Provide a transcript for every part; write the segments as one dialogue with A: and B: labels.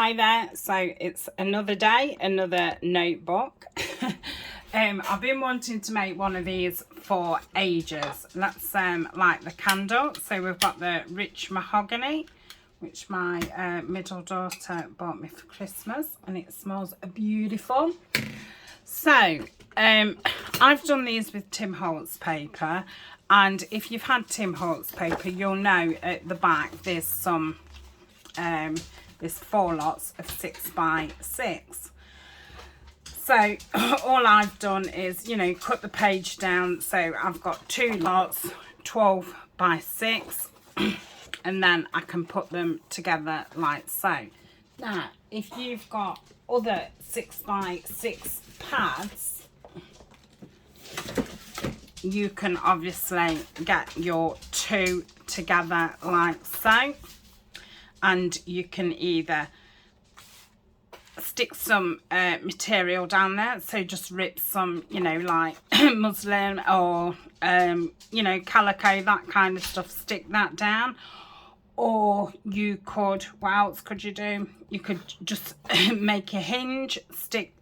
A: Hi there, so it's another day, another notebook. I've been wanting to make one of these for ages. That's like the candle. So we've got the rich mahogany, which my middle daughter bought me for Christmas, and it smells beautiful. So I've done these with Tim Holtz paper, and if you've had Tim Holtz paper, you'll know at the back there's some there's 4 lots of 6 by 6. So all I've done is, you know, cut the page down. So I've got 2 lots, 12 by 6, and then I can put them together like so. Now, if you've got other 6 by 6 pads, you can obviously get your 2 together like so. And you can either stick some material down there, so just rip some, you know, like muslin or you know, calico, that kind of stuff, stick that down. Or you could, what else could you do? You could just make a hinge, stick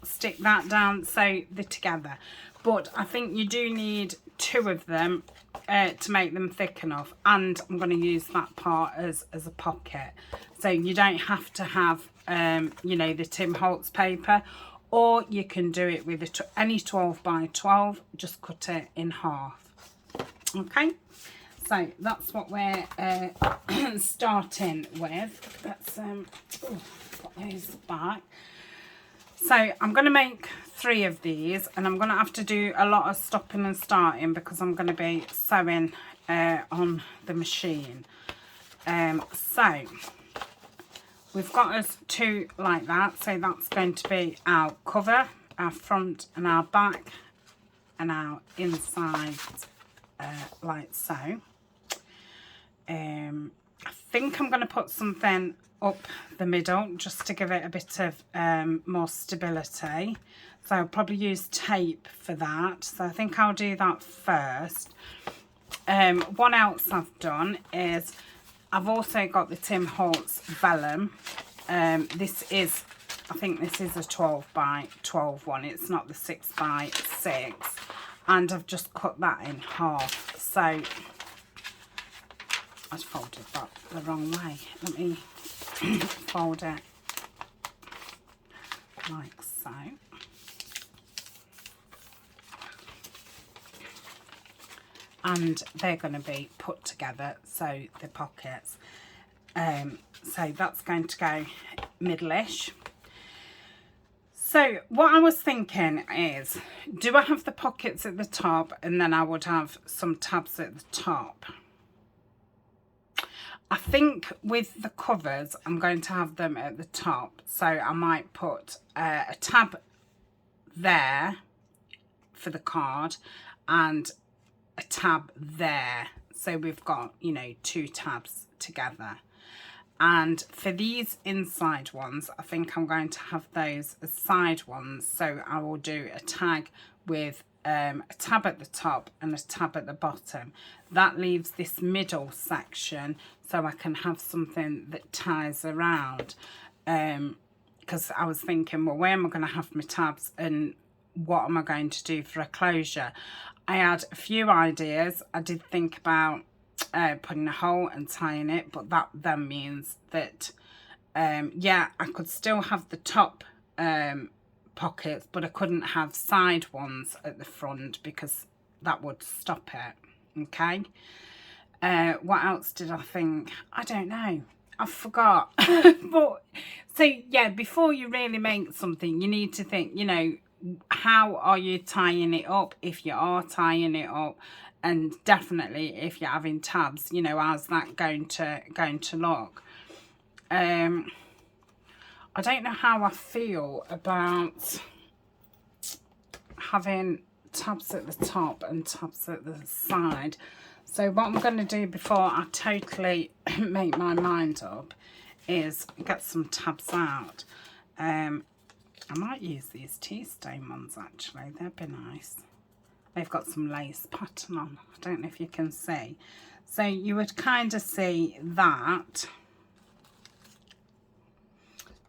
A: that down so they're together. But I think you do need 2 of them to make them thick enough, and I'm going to use that part as a pocket. So you don't have to have you know, the Tim Holtz paper, or you can do it with any 12 by 12, just cut it in half. Okay, so that's what we're starting with. Let's put those back. So I'm going to make 3 of these, and I'm going to have to do a lot of stopping and starting because I'm going to be sewing on the machine. So we've got us 2 like that. So that's going to be our cover, our front and our back, and our inside like so. I think I'm going to put something up the middle just to give it a bit of more stability. So I'll probably use tape for that. So I think I'll do that first. What else I've done is I've also got the Tim Holtz vellum. This is, I think this is a 12 by 12 one. It's not the 6 by 6. And I've just cut that in half. So I folded that the wrong way. Let me fold it like so. And they're going to be put together, so the pockets. So that's going to go middle-ish. So what I was thinking is, do I have the pockets at the top, and then I would have some tabs at the top? I think with the covers, I'm going to have them at the top. So I might put a tab there for the card and a tab there. So we've got, you know, 2 tabs together. And for these inside ones, I think I'm going to have those as side ones. So I will do a tag with a tab at the top and a tab at the bottom. That leaves this middle section so I can have something that ties around. Because I was thinking, well, where am I going to have my tabs and what am I going to do for a closure? I had a few ideas. I did think about putting a hole and tying it, but that then means that yeah, I could still have the top pockets, but I couldn't have side ones at the front because that would stop it. Okay, what else did I think? I don't know, I forgot. But so yeah, before you really make something, you need to think, you know, how are you tying it up, if you are tying it up, and definitely if you're having tabs, you know, how's that going to look? I don't know how I feel about having tabs at the top and tabs at the side. So what I'm going to do before I totally make my mind up is get some tabs out. I might use these tea stain ones actually, they'd be nice. They've got some lace pattern on, I don't know if you can see. So you would kind of see that,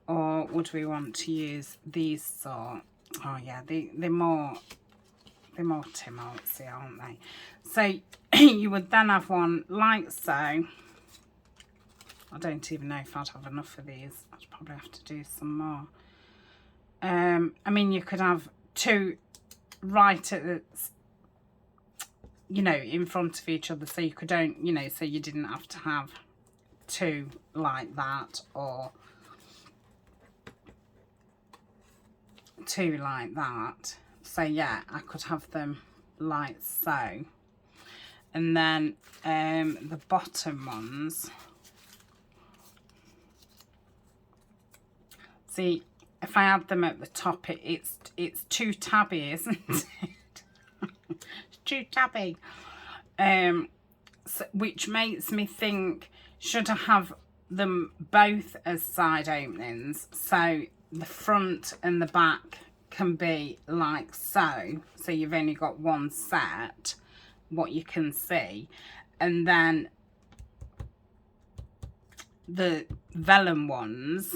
A: or what would we want to use? These sort. Oh yeah, they're more Tim Holtz, aren't they? So you would then have one like so. I don't even know if I'd have enough of these. I'd probably have to do some more. I mean, you could have two right at the, you know, in front of each other, so you could don't, you know, so you didn't have to have two like that or two like that. So yeah, I could have them like so. And then the bottom ones, see, if I add them at the top, it's too tabby, isn't it? It's too tabby. So, which makes me think, should I have them both as side openings, so the front and the back can be like so, so you've only got one set, what you can see, and then the vellum ones,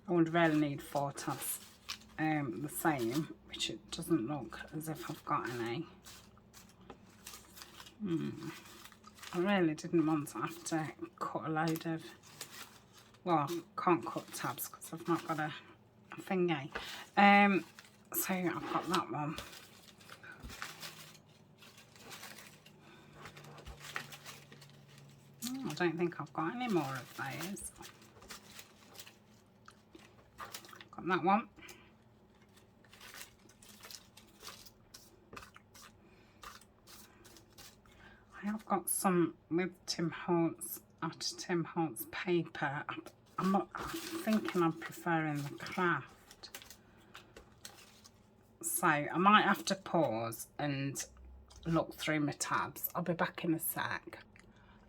A: I would really need 4 tabs the same, which it doesn't look as if I've got any. I really didn't want to have to cut a load of, well, I can't cut tabs because I've not got a thingy. So I've got that one. I don't think I've got any more of those. Got that one. I have got some with Tim Holtz, Tim Holtz paper. I'm thinking I'm preferring the craft. So I might have to pause and look through my tabs. I'll be back in a sec.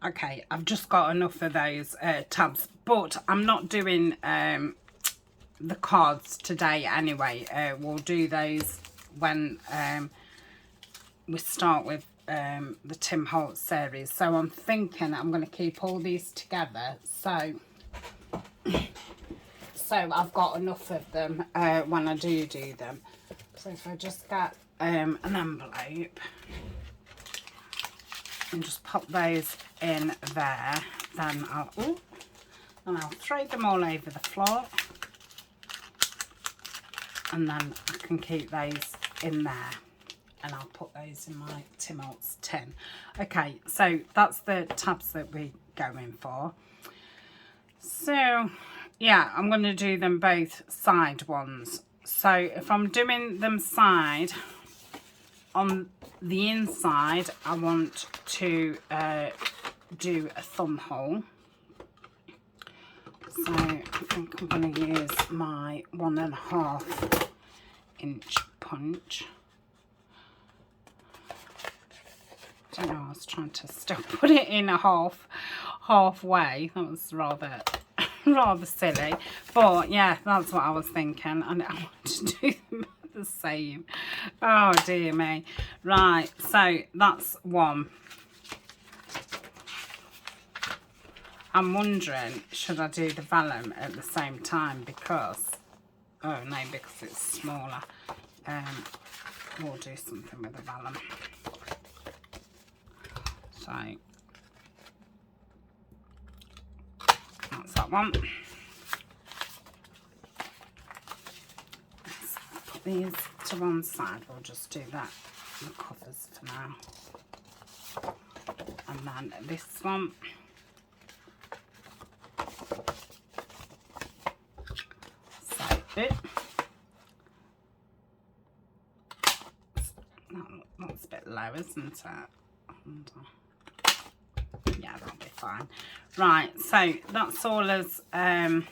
A: Okay, I've just got enough of those tabs, but I'm not doing the cards today anyway. We'll do those when we start with the Tim Holtz series. So I'm thinking I'm going to keep all these together, so I've got enough of them when I do them. So if I just get an envelope and just pop those in there, then I'll throw them all over the floor, and then I can keep those in there, and I'll put those in my Tim Holtz tin. Okay, so that's the tabs that we're going for. So yeah, I'm going to do them both side ones. So if I'm doing them side, on the inside I want to do a thumb hole. So I think I'm going to use my 1.5 inch punch. I don't know, I was trying to still put it in a halfway. That was rather silly, but yeah, that's what I was thinking, and I want to do them the same. Oh dear me. Right, so that's one. I'm wondering, should I do the vellum at the same time, because, oh no, because it's smaller. We'll do something with the vellum. So that's that one. Let's put these to one side. We'll just do that, the covers for now. And then this one. It. That's a bit low, isn't it? And, yeah, that'll be fine. Right, so that's all as not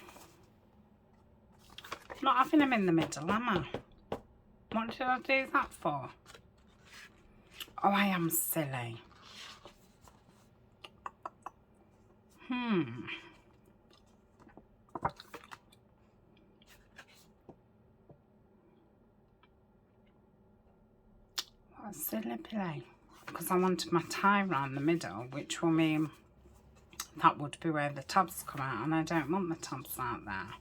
A: having them in the middle, am I? What did I do that for? Oh, I am silly. What a silly play. Because I wanted my tie around the middle, which will mean that would be where the tabs come out, and I don't want the tabs out there.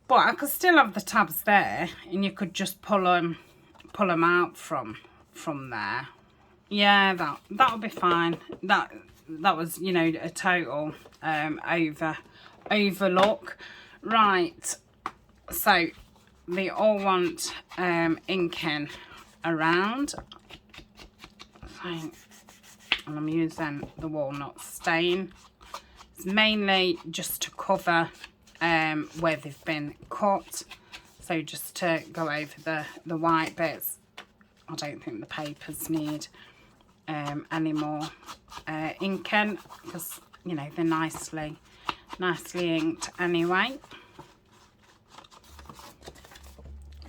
A: But I could still have the tabs there, and you could just pull them out from there. Yeah, that'll be fine. That was, you know, a total overlook. Right, so they all want inking around. And I'm using the walnut stain. It's mainly just to cover where they've been cut. So just to go over the white bits. I don't think the papers need any more inking, because, you know, they're nicely inked anyway.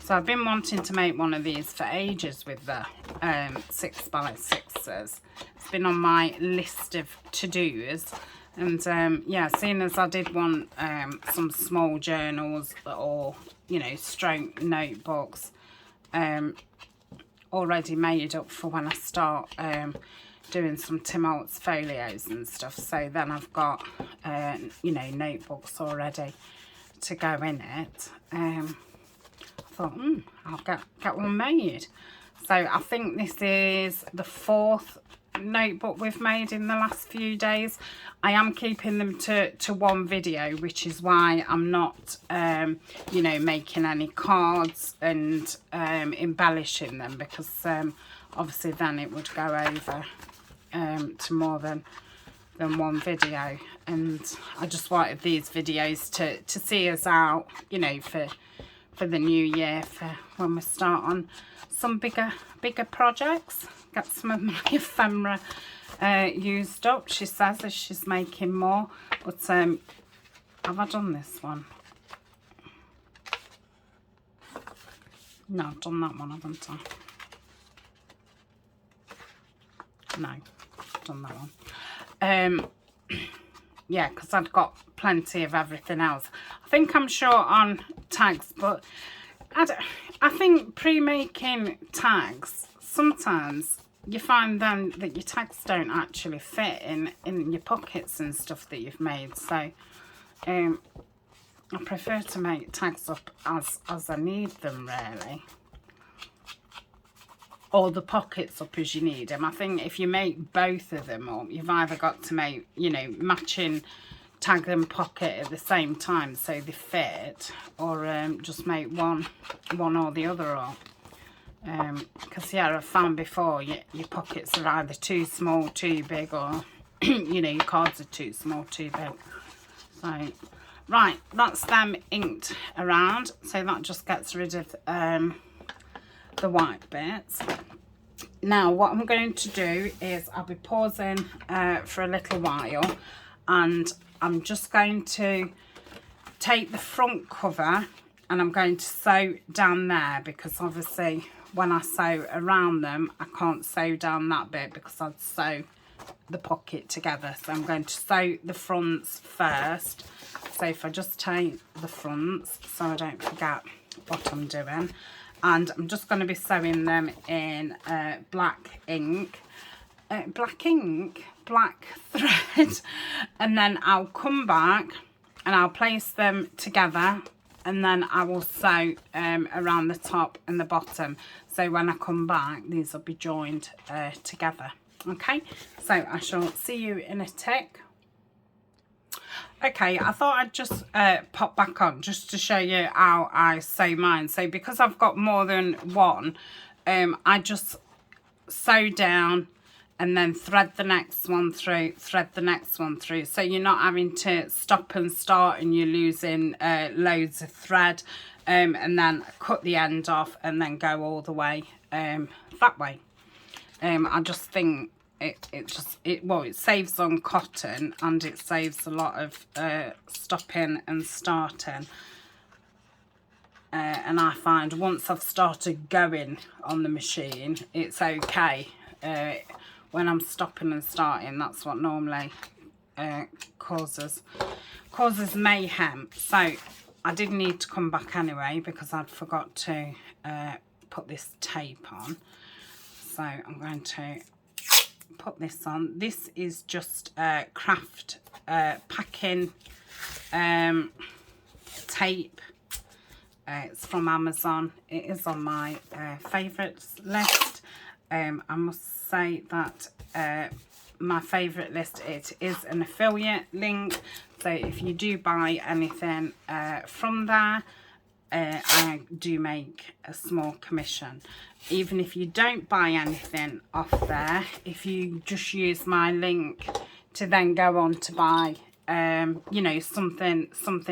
A: So I've been wanting to make one of these for ages with the 6x6s. It's been on my list of to-dos. And yeah, seeing as I did want some small journals or, you know, stroke notebooks already made up for when I start doing some Tim Holtz folios and stuff. So then I've got, you know, notebooks already to go in it. I thought, I'll get one made. So I think this is the 4th notebook we've made in the last few days. I am keeping them to one video, which is why I'm not you know, making any cards and embellishing them, because obviously then it would go over to more than one video, and I just wanted these videos to see us out, you know, for the new year, for when we start on some bigger projects. Get some of my ephemera used up, she says, as she's making more. But have I done this one? No, I've done that one, haven't I? No, I've done that one. Yeah, because I've got plenty of everything else. I think I'm short on tags, but I think pre-making tags, sometimes you find then that your tags don't actually fit in your pockets and stuff that you've made. So I prefer to make tags up as I need them, really. Or the pockets up as you need them. I think if you make both of them up, you've either got to make, you know, matching tag and pocket at the same time so they fit, or just make one or the other up. Because yeah, I've found before your pockets are either too small, too big, or you know, your cards are too small, too big. So right, that's them inked around. So that just gets rid of the white bits. Now what I'm going to do is I'll be pausing for a little while, and I'm just going to take the front cover and I'm going to sew down there, because obviously when I sew around them I can't sew down that bit because I'd sew the pocket together. So I'm going to sew the fronts first. So if I just take the fronts so I don't forget what I'm doing, and I'm just going to be sewing them in black thread, and then I'll come back and I'll place them together, and then I will sew around the top and the bottom. So when I come back, these will be joined together. Okay, so I shall see you in a tick. Okay, I thought I'd just pop back on just to show you how I sew mine. So because I've got more than one, I just sew down and then thread the next one through, thread the next one through. So you're not having to stop and start and you're losing loads of thread, and then cut the end off and then go all the way that way. I just think it saves on cotton, and it saves a lot of stopping and starting. And I find once I've started going on the machine, it's okay. When I'm stopping and starting, that's what normally causes mayhem. So I did need to come back anyway because I'd forgot to put this tape on. So I'm going to put this on. This is just craft packing tape. It's from Amazon. It is on my favourites list. I must say that my favourite list, it is an affiliate link. So if you do buy anything from there, I do make a small commission. Even if you don't buy anything off there, if you just use my link to then go on to buy you know, something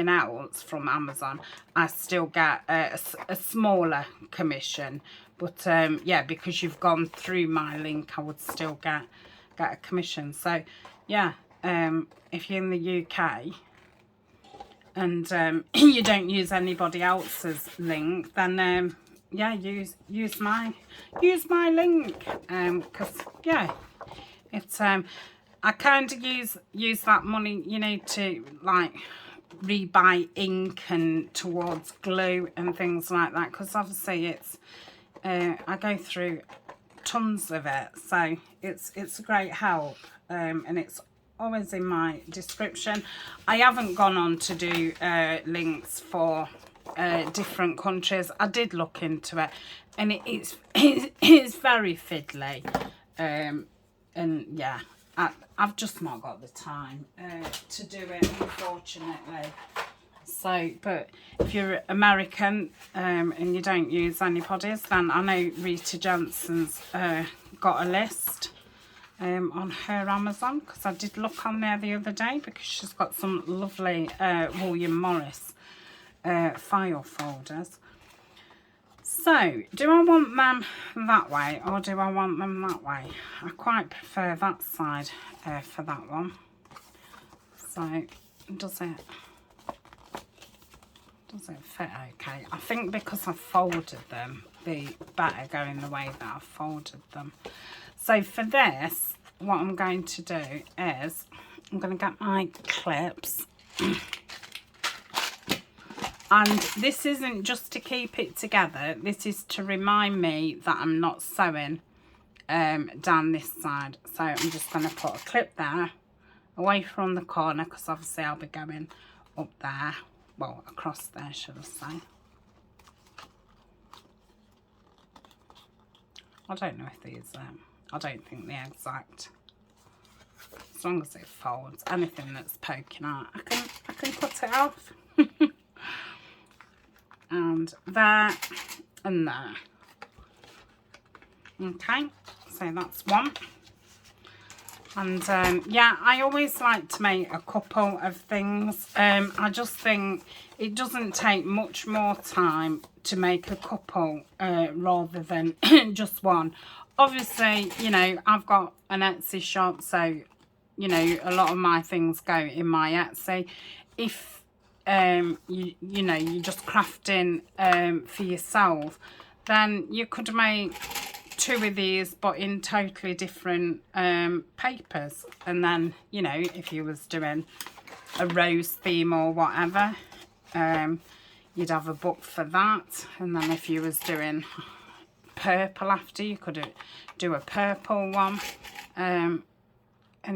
A: else from Amazon, I still get a smaller commission. But yeah, because you've gone through my link, I would still get a commission. So yeah, if you're in the UK and you don't use anybody else's link, then yeah, use my link, because yeah, it's I kind of use that money, you know, to like rebuy ink and towards glue and things like that, because obviously it's I go through tons of it, so it's a great help, and it's always in my description. I haven't gone on to do links for different countries. I did look into it, and it's very fiddly, and yeah, I've just not got the time to do it, unfortunately. So, but if you're American and you don't use anybody's, then I know Rita Jensen's got a list on her Amazon, because I did look on there the other day, because she's got some lovely William Morris file folders. So, do I want them that way or do I want them that way? I quite prefer that side for that one. So, does it fit okay? I think because I've folded them, they better go in the way that I've folded them. So for this, what I'm going to do is I'm going to get my clips. And this isn't just to keep it together. This is to remind me that I'm not sewing down this side. So I'm just going to put a clip there, away from the corner, because obviously I'll be going up there. Well, across there, should I say. I don't know if these, I don't think they're exact. As long as it folds, anything that's poking out, I can cut it off. And there and there. Okay, so that's one. And yeah, I always like to make a couple of things. I just think it doesn't take much more time to make a couple rather than just one. Obviously, you know, I've got an Etsy shop, so, you know, a lot of my things go in my Etsy. If, you know, you're just crafting for yourself, then you could make 2 of these but in totally different papers, and then, you know, if you was doing a rose theme or whatever, you'd have a book for that. And then if you was doing purple after, you could do a purple one, and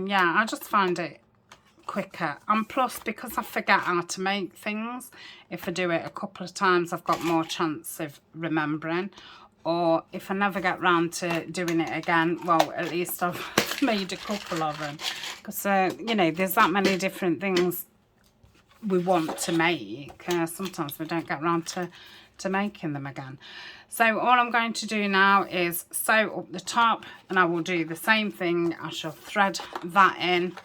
A: yeah, I just find it quicker. And plus, because I forget how to make things, if I do it a couple of times, I've got more chance of remembering. Or if I never get round to doing it again, well, at least I've made a couple of them. Because, you know, there's that many different things we want to make. Sometimes we don't get round to making them again. So all I'm going to do now is sew up the top, and I will do the same thing. I shall thread that in,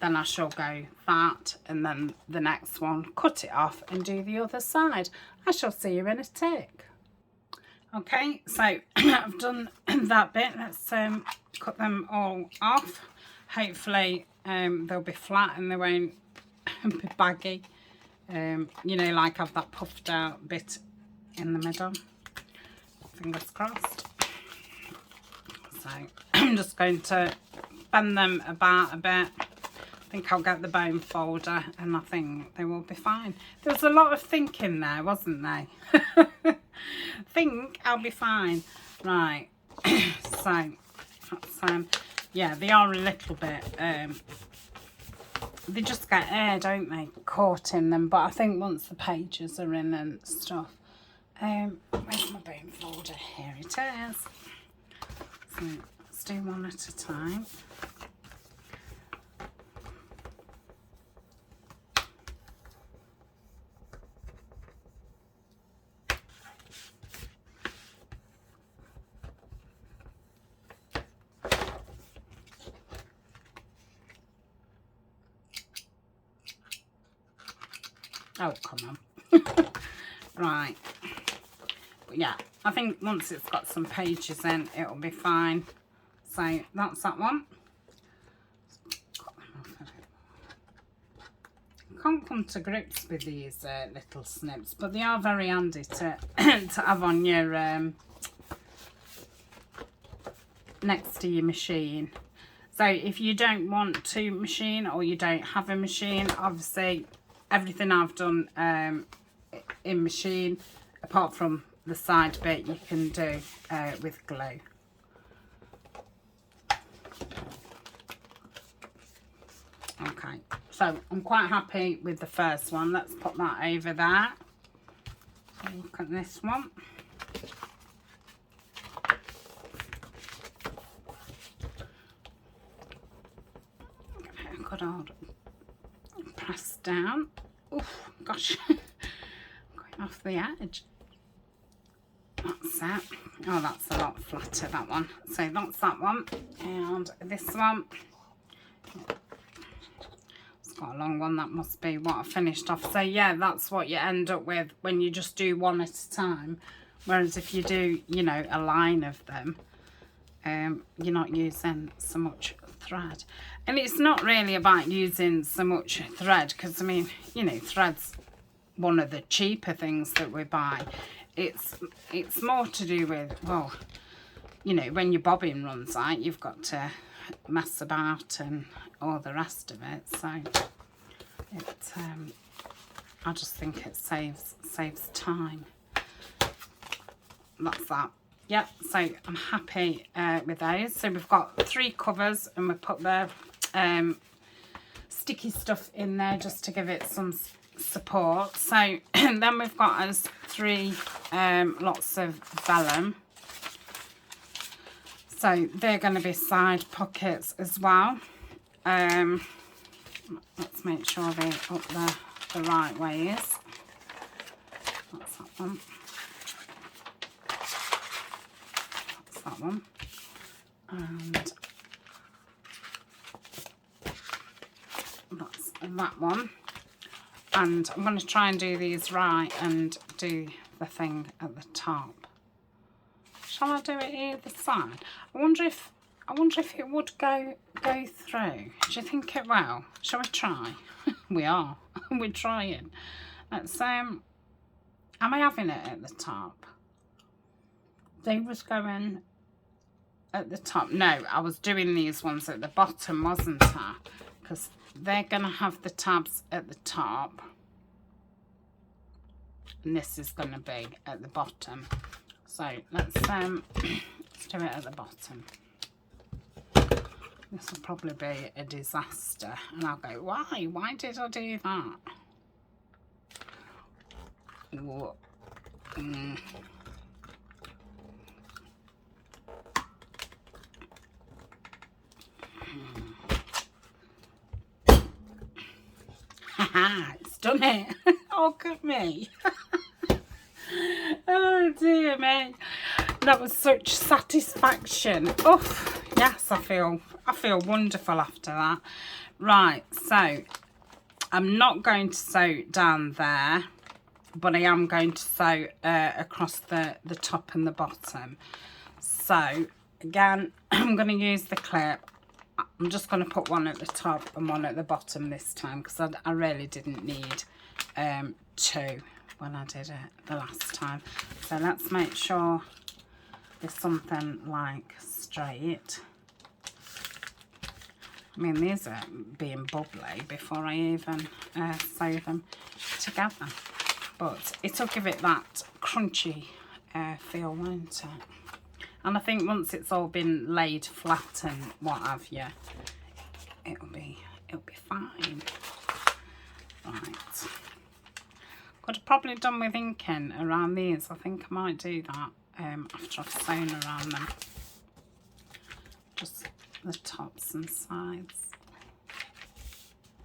A: then I shall go that, and then the next one, cut it off and do the other side. I shall see you in a tick. Okay, so I've done that bit. Let's cut them all off. Hopefully they'll be flat and they won't be baggy. You know, like have that puffed out bit in the middle. Fingers crossed. So I'm just going to bend them about a bit. I think I'll get the bone folder and I think they will be fine. There was a lot of thinking there, wasn't there? Think I'll be fine. Right, so let's yeah, they are a little bit, they just get air, don't they, caught in them. But I think once the pages are in and stuff, where's my bone folder? Here it is. So let's do one at a time. Oh, come on. Right. But yeah, I think once it's got some pages in, it'll be fine. So that's that one. Can't come to grips with these little snips, but they are very handy to to have on your next to your machine. So if you don't want to machine or you don't have a machine, obviously everything I've done in machine, apart from the side bit, you can do with glue. Okay, so I'm quite happy with the first one. Let's put that over there. So look at this one. Good old press down. Oof, gosh, going off the edge. That's it. Oh, that's a lot flatter, that one. So that's that one. And this one, it's got a long one. That must be what I finished off. So yeah, that's what you end up with when you just do one at a time. Whereas if you do, you know, a line of them, you're not using so much thread. And it's not really about using so much thread, because I mean, you know, thread's one of the cheaper things that we buy. It's more to do with, well, you know, when your bobbin runs out, you've got to mess about and all the rest of it. So it I just think it saves time. That's that. Yep, so I'm happy with those. So we've got 3 covers, and we put the sticky stuff in there just to give it some support. So then we've got us 3 lots of vellum. So they're going to be side pockets as well. Let's make sure they're up the right ways. That's that one. That one, and that's that one. And I'm going to try and do these right and do the thing at the top. Shall I do it either side? I wonder if it would go through. Do you think it will? Shall we try? We are. We're trying. Let's am I having it at the top? They was going at the top. No, I was doing these ones at the bottom, wasn't I? Because they're going to have the tabs at the top, and this is going to be at the bottom. So let's do it at the bottom. This will probably be a disaster, and I'll go, why did I do that? Haha, it's done it. Oh, look at me. Oh dear me. That was such satisfaction. Oof. Yes, I feel wonderful after that. Right, so I'm not going to sew down there, but I am going to sew across the top and the bottom. So again, I'm going to use the clip. I'm just going to put one at the top and one at the bottom this time, because I really didn't need 2 when I did it the last time. So let's make sure there's something like straight. I mean, these are being bubbly before I even sew them together, but it'll give it that crunchy feel, won't it? And I think once it's all been laid flat and what have you, it'll be fine. Right. Could have probably done with inking around these. I think I might do that after I've sewn around them. Just the tops and sides.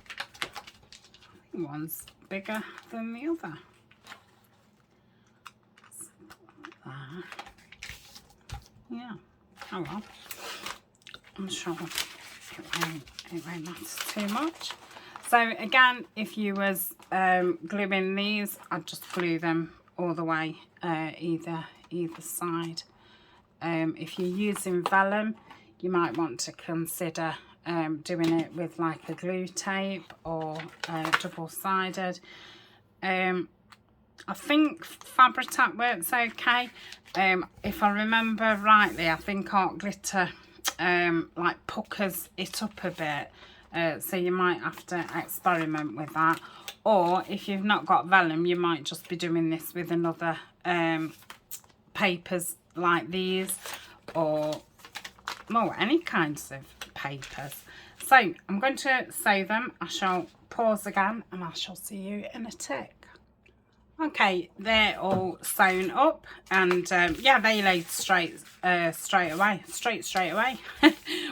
A: I think one's bigger than the other. There. Yeah. Oh well. I'm sure it won't matter too much. So again, if you was gluing these, I'd just glue them all the way either side. If you're using vellum, you might want to consider doing it with like a glue tape or double-sided. I think Fabri-Tac works okay. If I remember rightly, I think art glitter like puckers it up a bit, so you might have to experiment with that. Or if you've not got vellum, you might just be doing this with another papers like these, or any kinds of papers. So I'm going to sew them. I shall pause again and I shall see you in a tick. Okay, they're all sewn up, and yeah, they laid straight away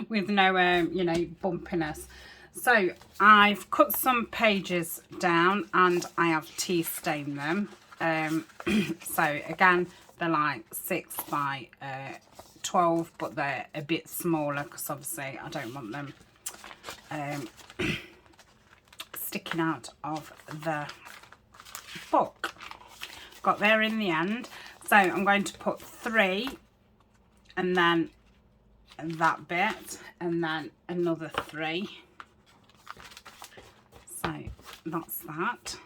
A: with no you know, bumpiness. So I've cut some pages down and I have tea stained them. So again, they're like 6 by 12, but they're a bit smaller because obviously I don't want them sticking out of the book. Got there in the end. So I'm going to put 3 and then that bit and then another 3. So that's that.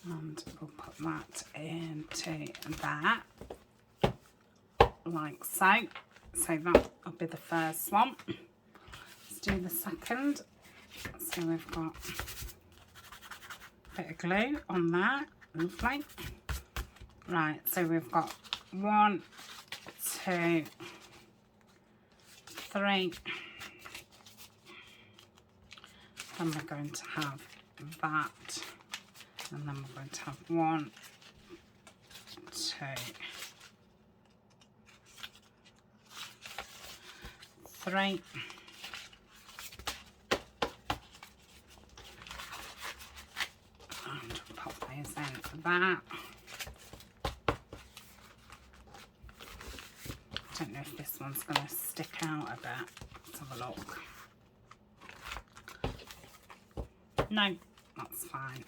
A: And we'll put that into that like so. So that will be the first one. Let's do the second. So we've got a bit of glue on there. Lovely. Right, so we've got 1, 2, 3. Then we're going to have that, and then we're going to have 1, 2, 3. And pop those in that. I don't know if this one's going to stick out a bit. Let's have a look. No, that's fine.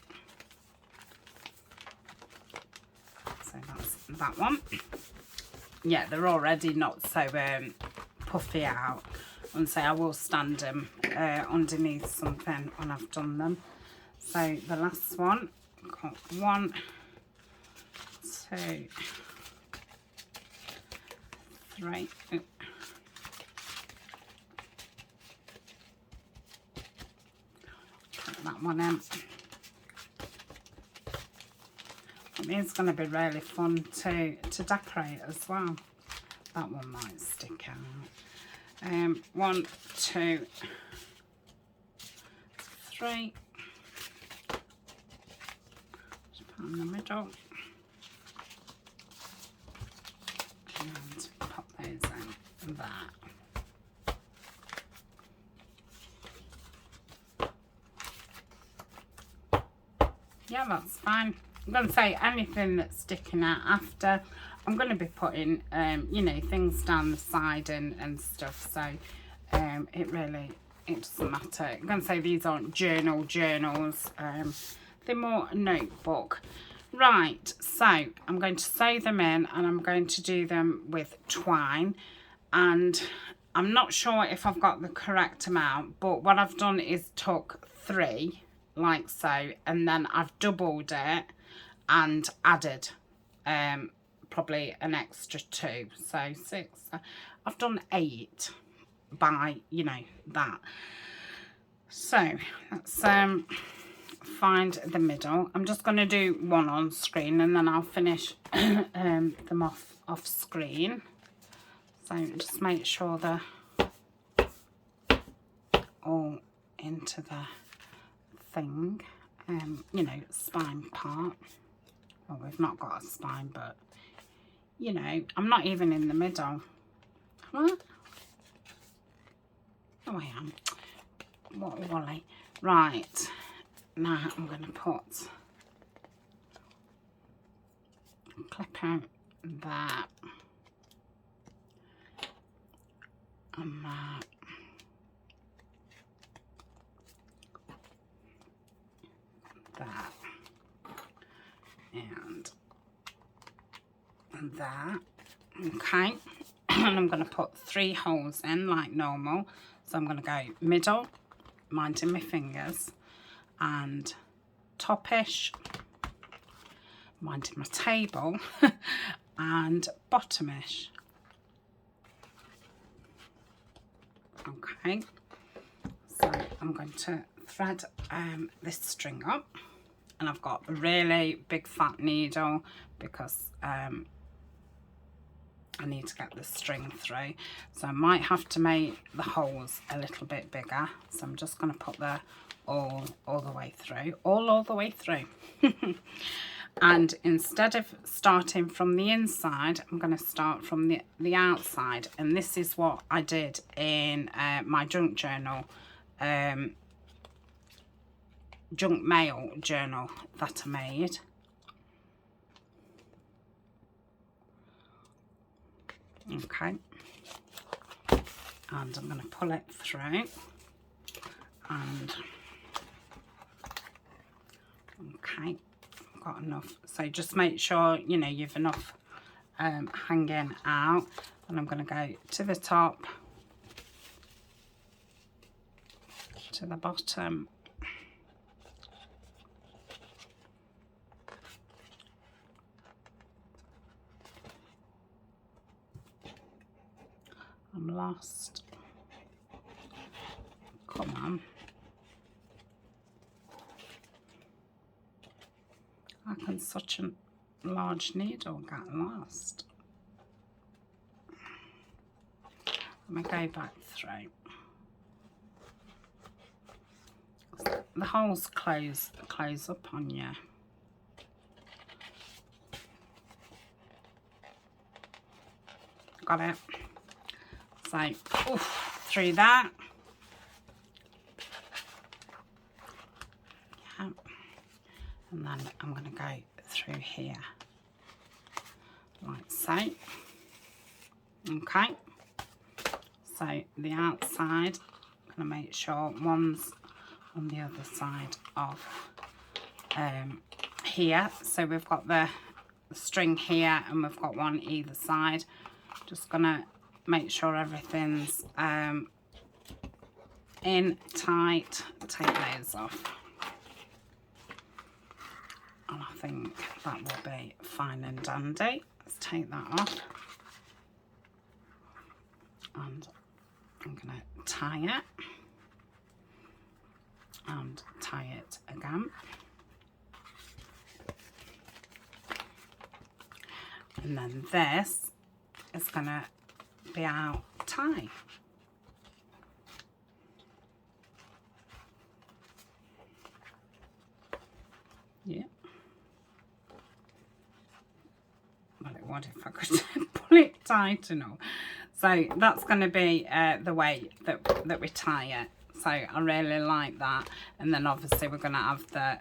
A: So that's that one. Yeah, they're already not so puffy out. And so I will stand them underneath something when I've done them. So the last one, got 1, 2, 3. Ooh. Put that one in. It's going to be really fun to decorate as well. That one might stick out. 1, 2, 3. Just put in the middle. And pop those in there. Yeah, that's fine. I'm going to say anything that's sticking out after, I'm going to be putting, you know, things down the side and stuff. So it doesn't matter. I'm going to say these aren't journals. They're more a notebook. Right, so I'm going to sew them in and I'm going to do them with twine, and I'm not sure if I've got the correct amount, but what I've done is took 3 like so, and then I've doubled it and added probably an extra 2, so 6. I've done 8 by, you know, that. So let's find the middle. I'm just going to do one on screen and then I'll finish them off screen. So just make sure they're all into the thing, you know, spine part. Well, we've not got a spine, but you know, I'm not even in the middle. What? Oh, I am. What a wally. Right, now I'm going to put clip out that and that. That and that. Okay, and I'm going to put 3 holes in like normal. So I'm going to go middle, minding my fingers, and topish, minding my table, and bottomish. Okay, so I'm going to thread this string up, and I've got a really big fat needle because I need to get the string through, so I might have to make the holes a little bit bigger. So I'm just going to put the all the way through, all the way through. And instead of starting from the inside, I'm going to start from the outside, and this is what I did in my junk journal, junk mail journal that I made. Okay, and I'm going to pull it through, and okay, I've got enough. So just make sure, you know, you've enough hanging out, and I'm going to go to the top, to the bottom, I'm lost. Come on. How can such a large needle get lost? Let me go back through. The holes close up on you. Got it. So, oof, through that. Yeah. And then I'm going to go through here, like so. Okay. So the outside, I'm going to make sure one's on the other side of here. So we've got the string here, and we've got one either side. Just going to make sure everything's in tight. Take those off, and I think that will be fine and dandy. Let's take that off, and I'm going to tie it and tie it again, and then this is going to be our tie. Yeah. Well, it would if I could pull it tight enough. So that's going to be the way that we tie it. So I really like that. And then obviously we're going to have the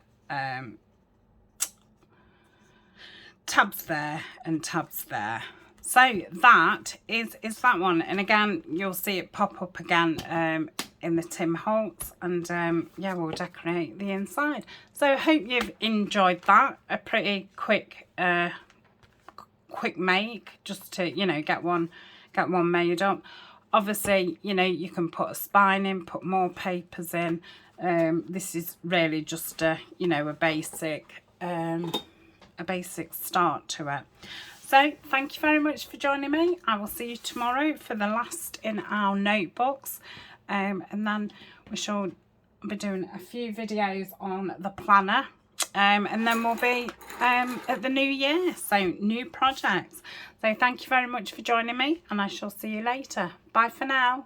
A: tabs there and tabs there. So that is that one. And again, you'll see it pop up again in the Tim Holtz, and yeah, we'll decorate the inside. So I hope you've enjoyed that. A pretty quick make, just to, you know, get one made up. Obviously, you know, you can put a spine in, put more papers in. This is really just a, you know, a basic start to it. So thank you very much for joining me. I will see you tomorrow for the last in our notebooks, and then we shall be doing a few videos on the planner, and then we'll be at the new year, so new projects. So thank you very much for joining me, and I shall see you later. Bye for now.